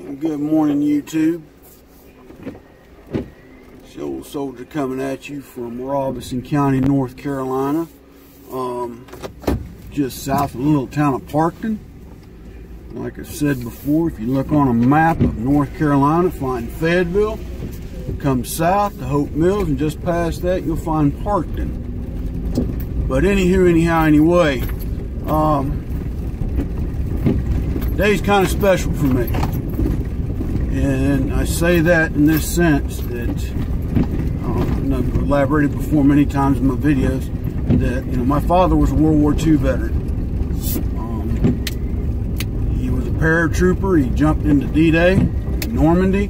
Good morning, YouTube. It's the old soldier coming at you from Robeson County, North Carolina, just south of the little town of Parkton. Like I said before, if you look on a map of North Carolina, find Fayetteville, come south to Hope Mills, and just past that you'll find Parkton. But anyway, today's kind of special for me. And I say that in this sense that I've elaborated before many times in my videos that my father was a World War II veteran. He was a paratrooper. He jumped into D-Day, Normandy,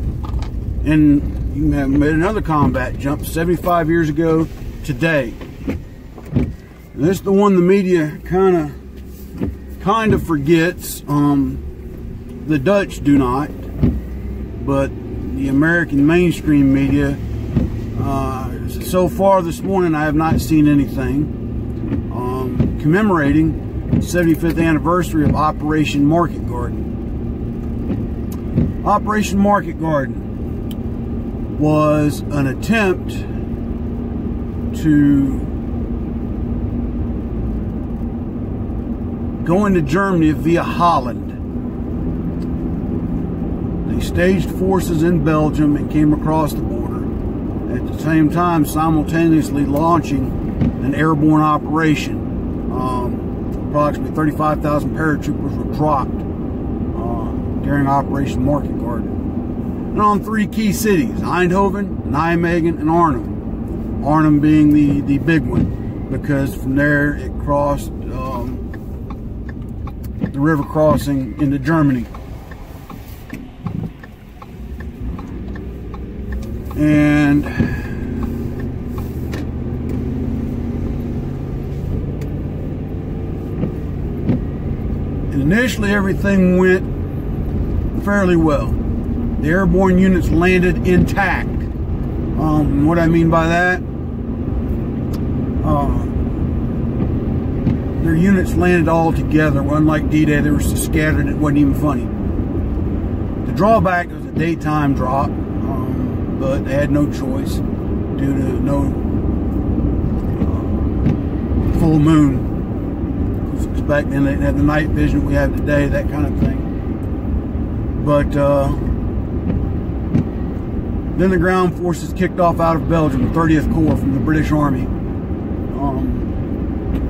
and you have made another combat jump 75 years ago today. And this is the one the media kind of forgets. The Dutch do not. But the American mainstream media, so far this morning I have not seen anything commemorating the 75th anniversary of Operation Market Garden. Operation Market Garden was an attempt to go into Germany via Holland. They staged forces in Belgium and came across the border, at the same time simultaneously launching an airborne operation. Approximately 35,000 paratroopers were dropped during Operation Market Garden. And on three key cities, Eindhoven, Nijmegen, and Arnhem. Arnhem being the big one, because from there it crossed the river crossing into Germany. And initially everything went fairly well. The airborne units landed intact. What I mean by that, their units landed all together. Unlike D-Day, they were so scattered it wasn't even funny. The drawback was a daytime drop, but they had no choice due to no full moon. Because back then they didn't have the night vision we have today, that kind of thing. But then the ground forces kicked off out of Belgium, the 30th Corps from the British Army,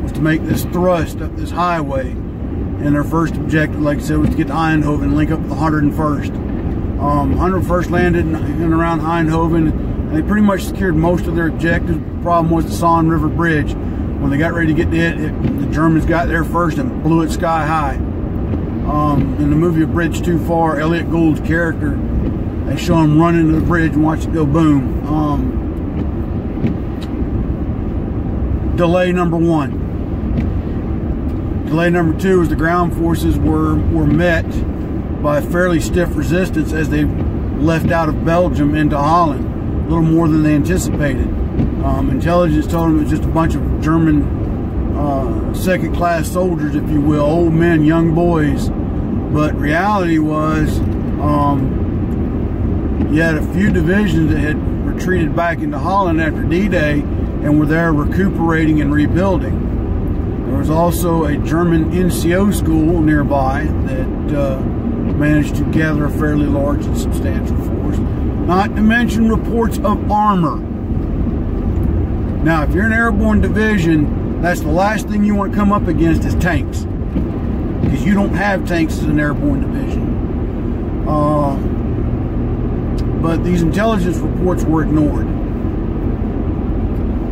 was to make this thrust up this highway. And their first objective, like I said, was to get to Eindhoven and link up with the 101st. 101st landed in and around Eindhoven, and they pretty much secured most of their objectives. The problem was the Saône River Bridge. When they got ready to get to it, the Germans got there first and blew it sky high. In the movie A Bridge Too Far, Elliot Gould's character, they show him run into the bridge and watch it go boom. Delay number one. Delay number two is the ground forces were met by fairly stiff resistance as they left out of Belgium into Holland, a little more than they anticipated. Intelligence told them it was just a bunch of German second-class soldiers, if you will, old men, young boys. But reality was, you had a few divisions that had retreated back into Holland after D-Day and were there recuperating and rebuilding. There was also a German NCO school nearby that managed to gather a fairly large and substantial force, not to mention reports of armor. Now, if you're an airborne division, that's the last thing you want to come up against is tanks, because you don't have tanks as an airborne division. But these intelligence reports were ignored.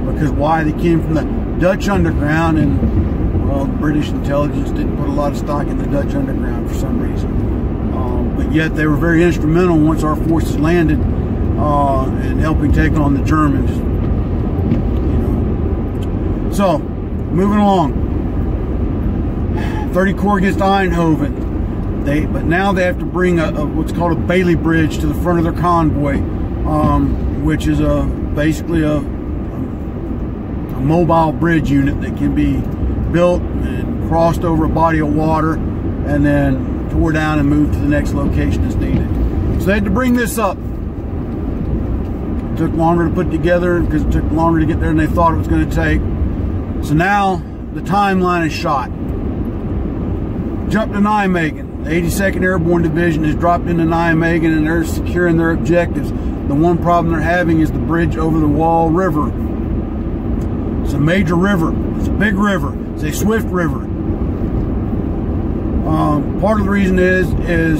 Because why? They came from the Dutch underground, and well, the British intelligence didn't put a lot of stock in the Dutch underground for some reason. But yet they were very instrumental once our forces landed in helping take on the Germans. So, moving along. 30 Corps gets Eindhoven. But now they have to bring what's called a Bailey Bridge to the front of their convoy, which is basically a mobile bridge unit that can be built and crossed over a body of water and then tore down and moved to the next location as needed. So they had to bring this up. It took longer to put together because it took longer to get there than they thought it was going to take. So now the timeline is shot. Jump to Nijmegen. The 82nd Airborne Division has dropped into Nijmegen and they're securing their objectives. The one problem they're having is the bridge over the Wall River. It's a major river. It's a big river. It's a swift river. Part of the reason is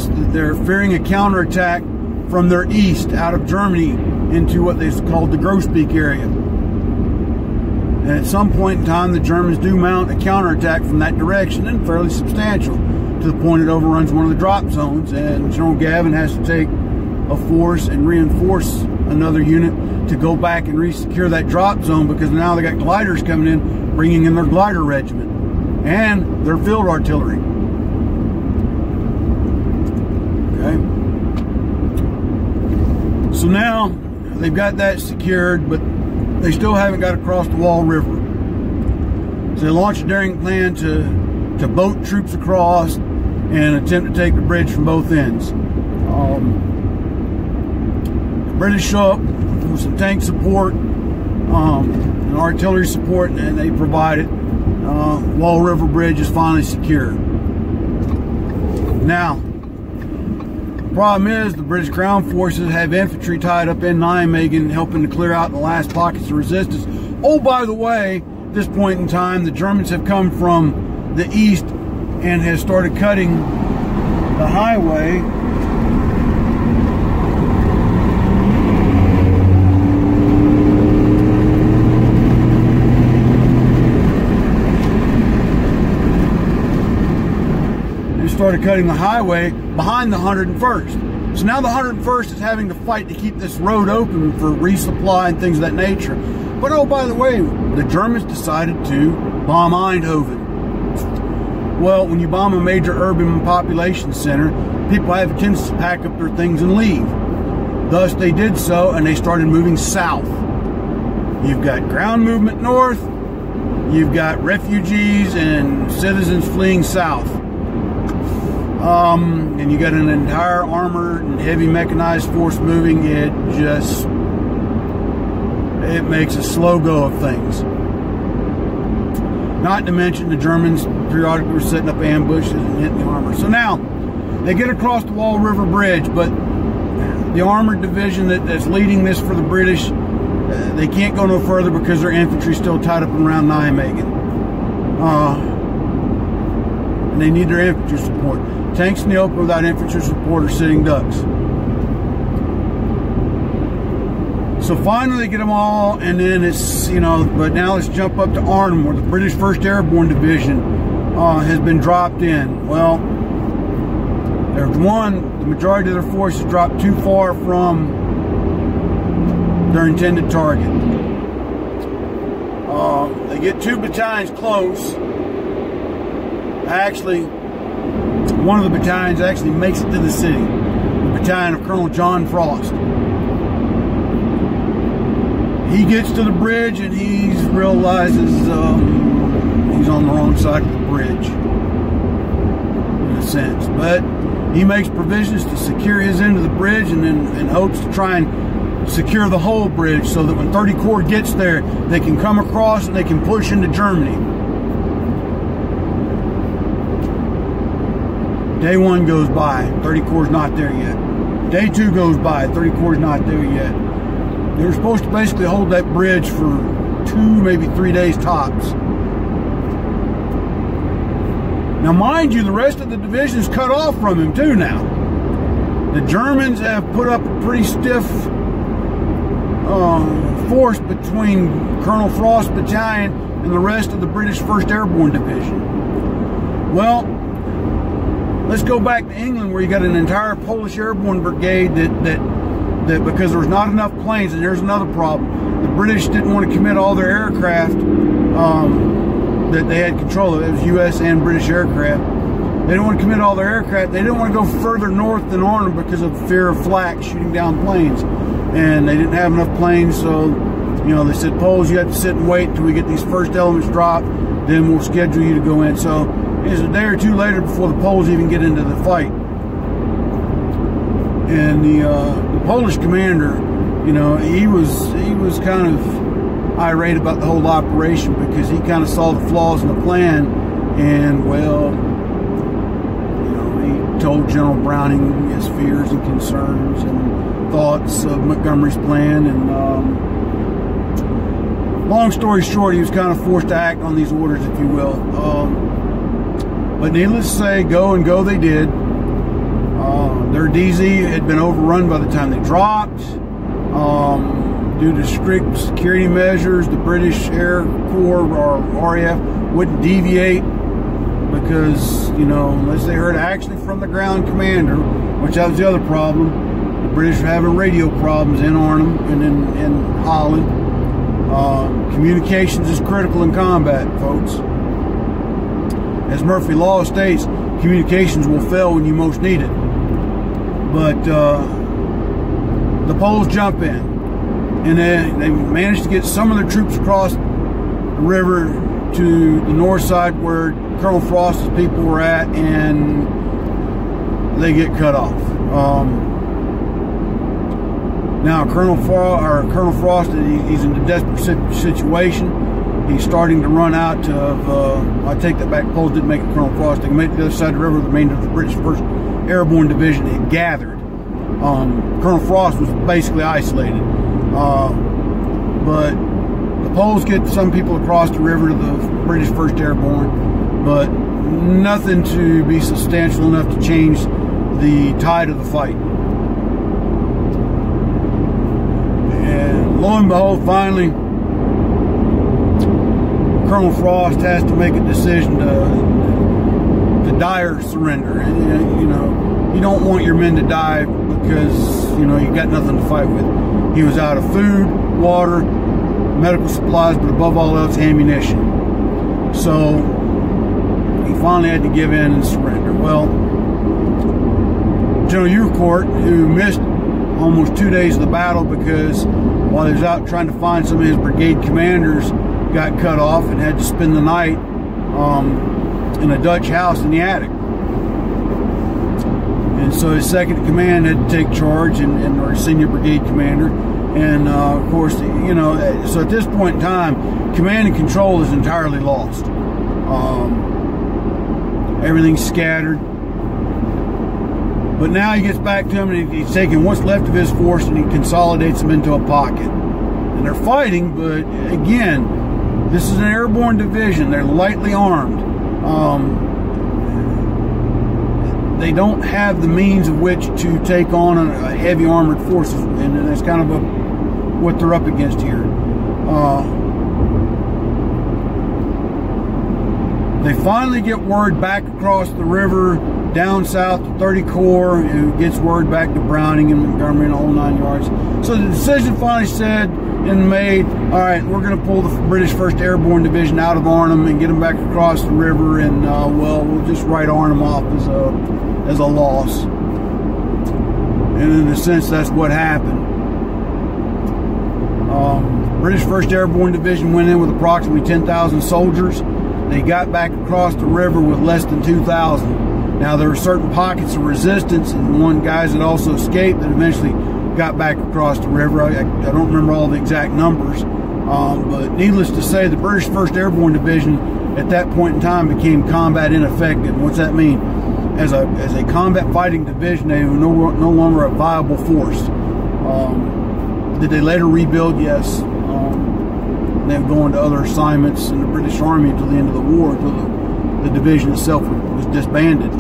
that they're fearing a counterattack from their east, out of Germany, into what they call the Groesbeek area. And at some point in time, the Germans do mount a counterattack from that direction, and fairly substantial, to the point it overruns one of the drop zones, and General Gavin has to take a force and reinforce another unit to go back and re-secure that drop zone, because now they got gliders coming in, bringing in their glider regiment and their field artillery. Okay. So now they've got that secured, but they still haven't got across the Wall River. So they launched a daring plan to boat troops across and attempt to take the bridge from both ends. The British show up with some tank support and artillery support, and they provide it. Wall River Bridge is finally secure. Now, the problem is the British Crown Forces have infantry tied up in Nijmegen helping to clear out the last pockets of resistance. Oh, by the way, at this point in time, the Germans have come from the east and have started cutting the highway. Started cutting the highway behind the 101st. So now the 101st is having to fight to keep this road open for resupply and things of that nature. But oh, by the way, the Germans decided to bomb Eindhoven. Well, when you bomb a major urban population center, people have a tendency to pack up their things and leave. Thus, they did so, and they started moving south. You've got ground movement north, you've got refugees and citizens fleeing south. And you got an entire armored and heavy mechanized force moving. It makes a slow go of things. Not to mention the Germans periodically were setting up ambushes and hitting the armor. So now they get across the Wall River Bridge, but the armored division that's leading this for the British, they can't go no further because their infantry is still tied up around Nijmegen. And they need their infantry support. Tanks in the open without infantry support are sitting ducks. So finally they get them all, and then it's, but now let's jump up to Arnhem, where the British 1st Airborne Division has been dropped in. Well, the majority of their forces dropped too far from their intended target. They get 2 battalions close. Actually, one of the battalions actually makes it to the city. The battalion of Colonel John Frost. He gets to the bridge and he realizes he's on the wrong side of the bridge, in a sense. But he makes provisions to secure his end of the bridge, and hopes to try and secure the whole bridge so that when 30 Corps gets there, they can come across and they can push into Germany. Day 1 goes by, 30 Corps not there yet. Day 2 goes by, 30 Corps not there yet. They were supposed to basically hold that bridge for 2, maybe 3 days tops. Now, mind you, the rest of the division is cut off from him too now. The Germans have put up a pretty stiff force between Colonel Frost's battalion and the rest of the British 1st Airborne Division. Well, let's go back to England, where you got an entire Polish Airborne Brigade that because there was not enough planes, and there's another problem. The British didn't want to commit all their aircraft that they had control of. It was U.S. and British aircraft. They didn't want to commit all their aircraft. They didn't want to go further north than Arnhem because of fear of flak shooting down planes. And they didn't have enough planes, so they said, Poles, you have to sit and wait until we get these first elements dropped, then we'll schedule you to go in. So it was a day or two later before the Poles even get into the fight. And the Polish commander, you know, he was kind of irate about the whole operation because he kind of saw the flaws in the plan, and well, you know, he told General Browning his fears and concerns and thoughts of Montgomery's plan, and long story short, he was kind of forced to act on these orders, if you will. But needless to say, go they did. Their DZ had been overrun by the time they dropped. Due to strict security measures, the British Air Corps, or RAF, wouldn't deviate because, you know, unless they heard actually from the ground commander, which that was the other problem. The British were having radio problems in Arnhem and in Holland. Communications is critical in combat, folks. As Murphy Law states, communications will fail when you most need it. But the Poles jump in, and they managed to get some of their troops across the river to the north side where Colonel Frost's people were at, and they get cut off. Now Colonel Frost, he's in a desperate situation. He's starting to run out of, I take that back, the Poles didn't make it Colonel Frost. They made it to the other side of the river. The remainder of the British 1st Airborne Division had gathered. Colonel Frost was basically isolated. But the Poles get some people across the river to the British 1st Airborne, but nothing to be substantial enough to change the tide of the fight. And lo and behold, finally, Colonel Frost has to make a decision to die or surrender. And, you know, you don't want your men to die because, you know, you got nothing to fight with. He was out of food, water, medical supplies, but above all else, ammunition. So he finally had to give in and surrender. Well, General Ucourt, who missed almost 2 days of the battle because while he was out trying to find some of his brigade commanders, got cut off and had to spend the night in a Dutch house in the attic. And so his second in command had to take charge, and our senior brigade commander. And of course, you know, so at this point in time, command and control is entirely lost. Everything's scattered. But now he gets back to him, and he's taking what's left of his force and he consolidates them into a pocket. And they're fighting, but again, this is an airborne division. They're lightly armed. They don't have the means of which to take on a heavy armored forces, and that's kind of what they're up against here. They finally get word back across the river, down south to 30 Corps, who gets word back to Browning and Montgomery and the whole 9 yards. So the decision finally said and made, all right, we're going to pull the British 1st Airborne Division out of Arnhem and get them back across the river, and well, we'll just write Arnhem off as a loss. And in a sense, that's what happened. British 1st Airborne Division went in with approximately 10,000 soldiers. They got back across the river with less than 2,000. Now, there were certain pockets of resistance, and guys that also escaped that eventually got back across the river. I don't remember all the exact numbers, but needless to say, the British 1st Airborne Division at that point in time became combat ineffective. What's that mean? As a combat fighting division, they were no longer a viable force. Did they later rebuild? Yes. They would go into other assignments in the British Army until the end of the war, until the division itself was disbanded.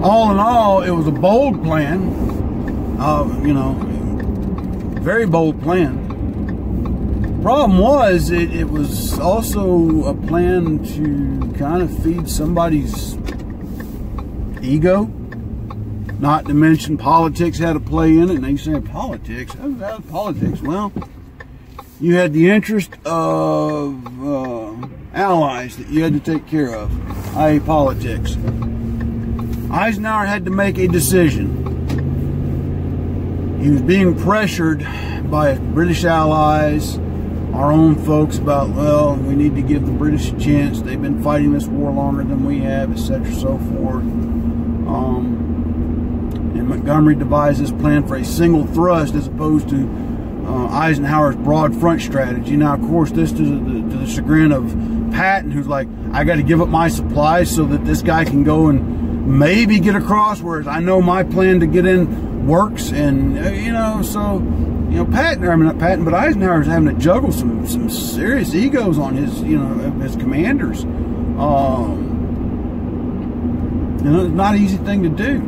All in all, it was a bold plan, you know, very bold plan. Problem was, it was also a plan to kind of feed somebody's ego. Not to mention politics had a play in it. And they say politics? How's politics? Well, you had the interest of allies that you had to take care of, i.e. politics. Eisenhower had to make a decision. He was being pressured by British allies our own folks about, well, we need to give the British a chance. They've been fighting this war longer than we have, etc., so forth. And Montgomery devised this plan for a single thrust as opposed to Eisenhower's broad front strategy. Now, of course, this to the chagrin of Patton, who's like, I got to give up my supplies so that this guy can go and maybe get across, whereas I know my plan to get in works. And, you know, so, you know, Patton, I mean, not Patton, but Eisenhower's having to juggle some serious egos on his, you know, his commanders. You know, it's not an easy thing to do.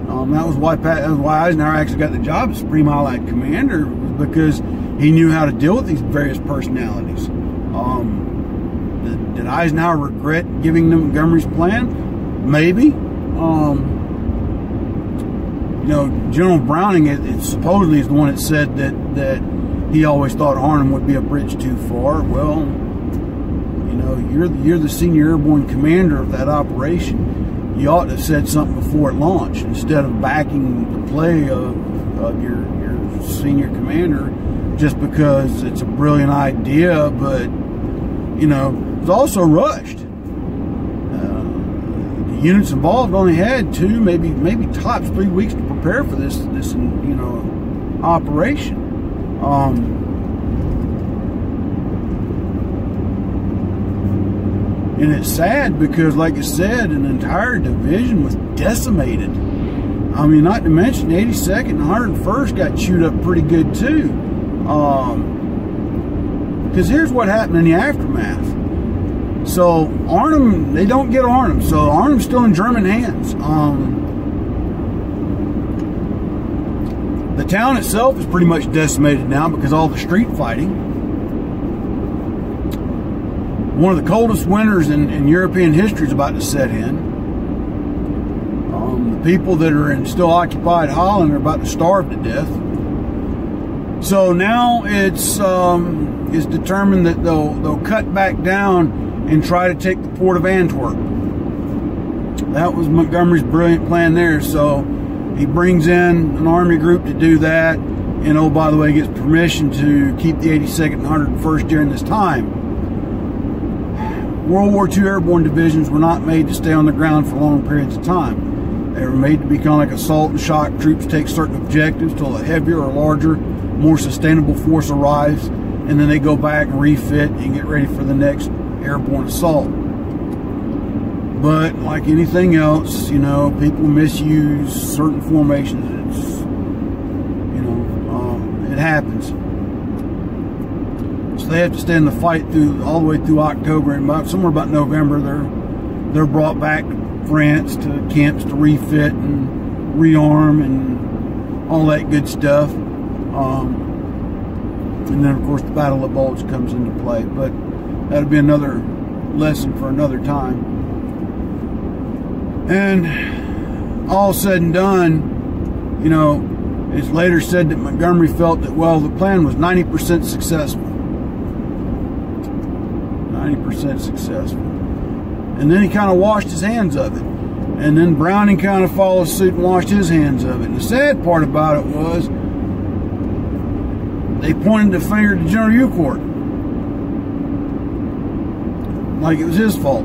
That was why Eisenhower actually got the job as Supreme Allied Commander, because he knew how to deal with these various personalities. Did Eisenhower regret giving them Montgomery's plan? Maybe. You know, General Browning, it supposedly is the one that said that he always thought Arnhem would be a bridge too far. Well, you know, you're the senior airborne commander of that operation. You ought to have said something before it launched instead of backing the play of your senior commander just because it's a brilliant idea, but, you know, it was also rushed. The units involved only had 2, maybe tops 3 weeks to prepare for this you know, operation. And it's sad because, like I said, an entire division was decimated. I mean, not to mention the 82nd and 101st got chewed up pretty good too. Because here's what happened in the aftermath. So Arnhem, they don't get Arnhem. So Arnhem's still in German hands. The town itself is pretty much decimated now because of all the street fighting. One of the coldest winters in European history is about to set in. The people that are in still occupied Holland are about to starve to death. So now it's determined that they'll cut back down and try to take the port of Antwerp. That was Montgomery's brilliant plan there. So he brings in an army group to do that, and oh, by the way, gets permission to keep the 82nd and 101st during this time. World War II airborne divisions were not made to stay on the ground for long periods of time. They were made to be kind of like assault and shock troops, take certain objectives till a heavier or larger, more sustainable force arrives, and then they go back and refit and get ready for the next airborne assault. But like anything else, you know, people misuse certain formations. It's, you know, it happens. So they have to stay in the fight all the way through October, and somewhere about November they're brought back to France to camps to refit and rearm and all that good stuff. And then of course the Battle of Bulge comes into play, but that'll be another lesson for another time. And all said and done, you know, it's later said that Montgomery felt that, well, the plan was 90% successful. 90% successful. And then he kind of washed his hands of it. And then Browning kind of followed suit and washed his hands of it. And the sad part about it was they pointed the finger to General Eucourt like it was his fault.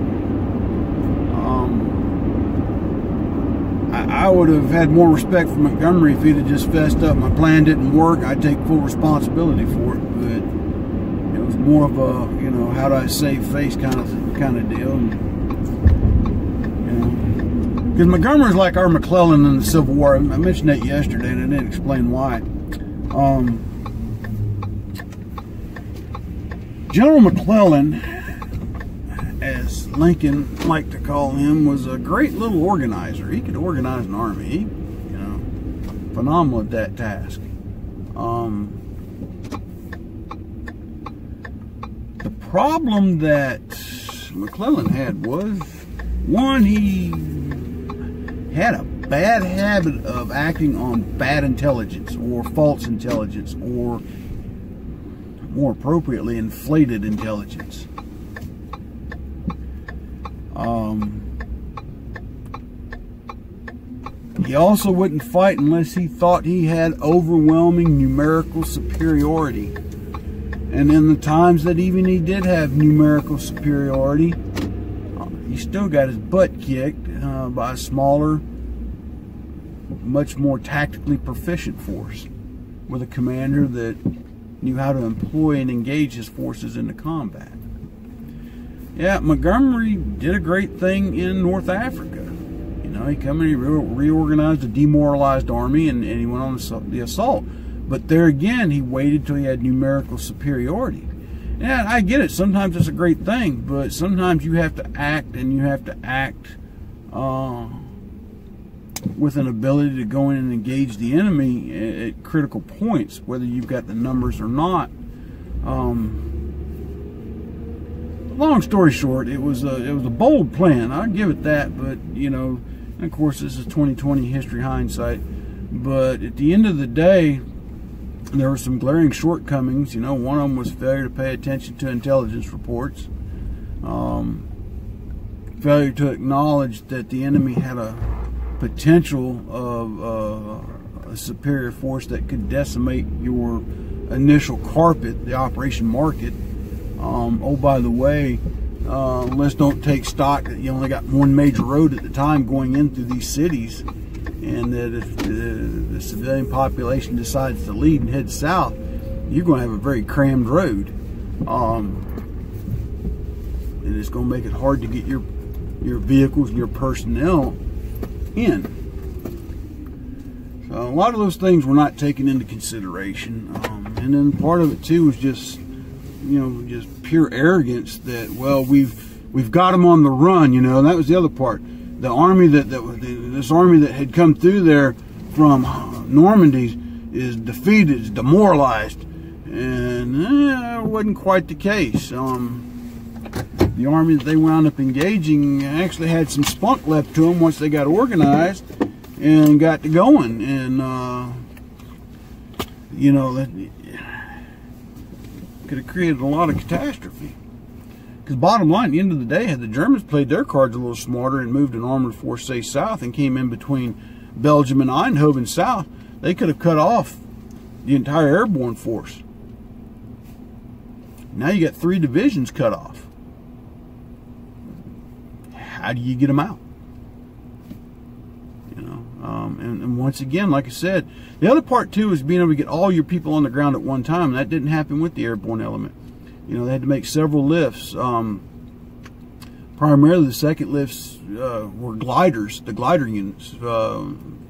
I would have had more respect for Montgomery if he'd have just fessed up. My plan didn't work. I'd take full responsibility for it. But it was more of a, you know, how do I save face kind of deal. And, you know, because Montgomery's like our McClellan in the Civil War. I mentioned that yesterday, and I didn't explain why. General McClellan, as Lincoln liked to call him, was a great little organizer. He could organize an army. He, you know, phenomenal at that task. The problem that McClellan had was, one, he had a bad habit of acting on bad intelligence or false intelligence, or more appropriately, inflated intelligence. He also wouldn't fight unless he thought he had overwhelming numerical superiority. And in the times that even he did have numerical superiority, he still got his butt kicked by a smaller, much more tactically proficient force, with a commander that knew how to employ and engage his forces into combat. Yeah, Montgomery did a great thing in North Africa. You know, he come in, he reorganized a demoralized army, and he went on the assault. But there again, he waited till he had numerical superiority. Yeah, I get it. Sometimes it's a great thing, but sometimes you have to act, and you have to act with an ability to go in and engage the enemy at critical points, whether you've got the numbers or not. Long story short, it was a bold plan. I'll give it that. But you know, and of course, this is 2020 history hindsight. But at the end of the day, there were some glaring shortcomings. You know, one of them was failure to pay attention to intelligence reports. Failure to acknowledge that the enemy had a potential of a superior force that could decimate your initial carpet, the operation market. Oh, by the way, let's don't take stock that you only got one major road at the time going into these cities, and that if the civilian population decides to leave and head south, you're going to have a very crammed road, and it's going to make it hard to get your vehicles and your personnel in. So a lot of those things were not taken into consideration, and then part of it too was just, you know, just pure arrogance that, well, we've got them on the run, you know. And that was the other part. The army this army that had come through there from Normandy is defeated, is demoralized, and it wasn't quite the case. The army that they wound up engaging actually had some spunk left to them once they got organized and got to going, and you know, that could have created a lot of catastrophe. Because bottom line, at the end of the day, had the Germans played their cards a little smarter and moved an armored force, say, south, and came in between Belgium and Eindhoven south, they could have cut off the entire airborne force. Now you got 3 divisions cut off. How do you get them out? You know, and once again, like I said, the other part too is being able to get all your people on the ground at one time. And that didn't happen with the airborne element. You know, they had to make several lifts. Primarily, the second lifts were gliders. The glider units from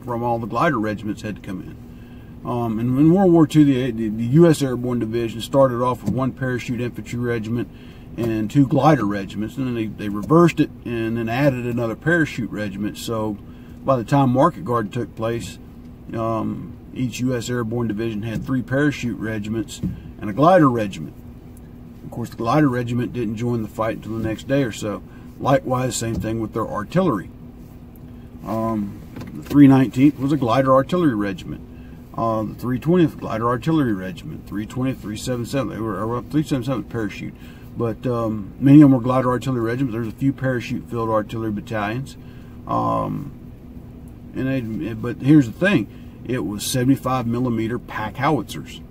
all the glider regiments had to come in. And in World War II, the U.S. Airborne Division started off with 1 parachute infantry regiment and 2 glider regiments, and then they reversed it and then added another parachute regiment. So by the time Market Garden took place, each U.S. Airborne Division had 3 parachute regiments and a glider regiment. Of course, the glider regiment didn't join the fight until the next day or so. Likewise, same thing with their artillery. The 319th was a glider artillery regiment. The 320th glider artillery regiment. 320th, 377. They were 377 parachute. But many of them were glider artillery regiments. There's a few parachute field artillery battalions. But here's the thing. It was 75 millimeter pack howitzers.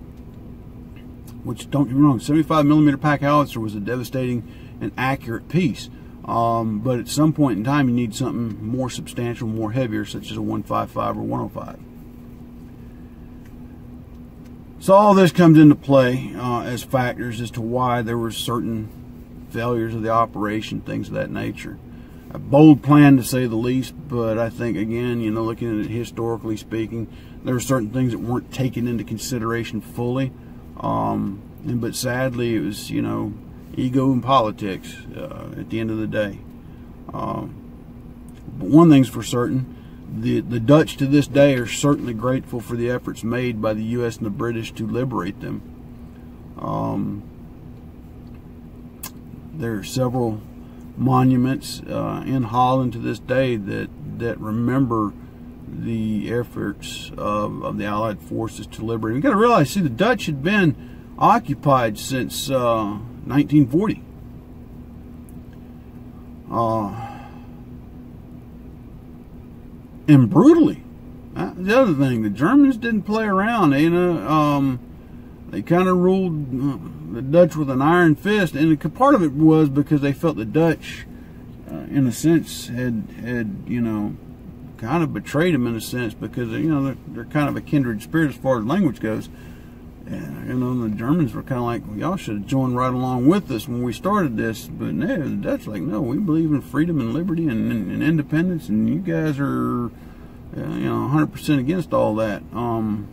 Which, don't get me wrong, 75 millimeter pack howitzer was a devastating and accurate piece. But at some point in time, you need something more substantial, more heavier, such as a 155 or 105. So all this comes into play as factors as to why there were certain failures of the operation, things of that nature. A bold plan, to say the least, but I think, again, you know, looking at it historically speaking, there were certain things that weren't taken into consideration fully. But sadly, it was, you know, ego and politics at the end of the day. But one thing's for certain, the Dutch to this day are certainly grateful for the efforts made by the U.S. and the British to liberate them. There are several monuments in Holland to this day that remember the efforts of the Allied forces to liberate. You've got to realize, see, the Dutch had been occupied since 1940. And brutally. The other thing, the Germans didn't play around. You know, they kind of ruled the Dutch with an iron fist, and part of it was because they felt the Dutch, in a sense, had you know, kind of betrayed them in a sense, because you know they're kind of a kindred spirit as far as language goes. And you know, the Germans were kind of like, well, y'all should have joined right along with us when we started this. But no, the Dutch like, no, we believe in freedom and liberty and independence, and you guys are, you know, 100% against all that. And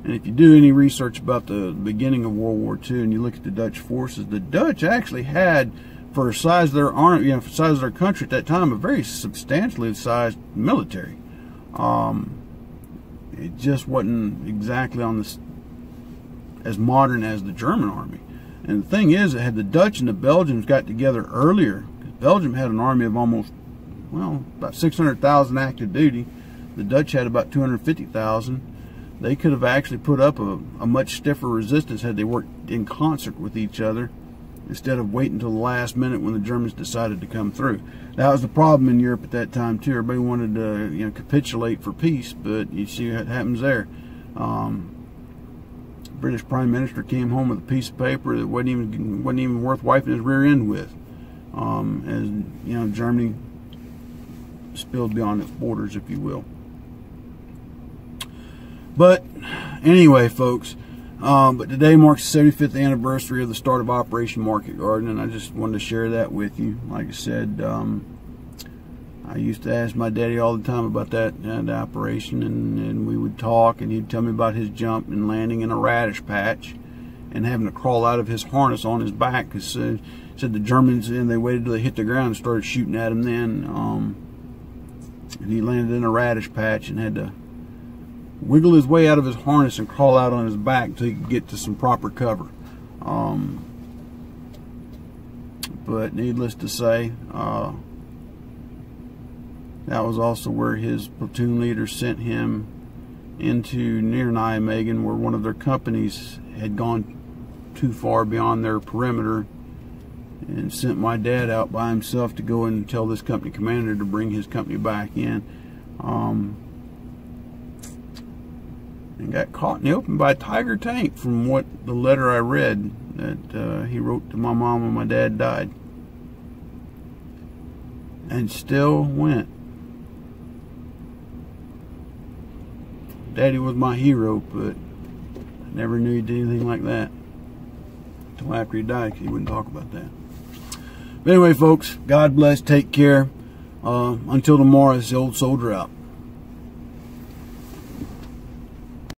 if you do any research about the beginning of World War II and you look at the Dutch forces, the Dutch actually had, for the size of their army, you know, for the size of their country at that time, a very substantially sized military. It just wasn't exactly on this as modern as the German army. And the thing is, it had the Dutch and the Belgians got together earlier. Belgium had an army of almost, well, about 600,000 active duty. The Dutch had about 250,000. They could have actually put up a much stiffer resistance had they worked in concert with each other, instead of waiting until the last minute when the Germans decided to come through. That was the problem in Europe at that time too. Everybody wanted to, you know, capitulate for peace, but you see what happens there. British Prime Minister came home with a piece of paper that wasn't even worth wiping his rear end with. As you know, Germany spilled beyond its borders, if you will. But anyway, folks. But today marks the 75th anniversary of the start of Operation Market Garden, and I just wanted to share that with you. Like I said, I used to ask my daddy all the time about that operation, and we would talk, and he'd tell me about his jump and landing in a radish patch and having to crawl out of his harness on his back, because said the Germans, and they waited till they hit the ground and started shooting at him then. And he landed in a radish patch and had to wiggle his way out of his harness and crawl out on his back until he could get to some proper cover. But needless to say, that was also where his platoon leader sent him into near Nijmegen, where one of their companies had gone too far beyond their perimeter, and sent my dad out by himself to go and tell this company commander to bring his company back in. And got caught in the open by a Tiger tank, from what the letter I read that he wrote to my mom when my dad died. And still went. Daddy was my hero, but I never knew he did anything like that until after he died, because he wouldn't talk about that. But anyway, folks, God bless, take care. Until tomorrow, it's the old soldier out.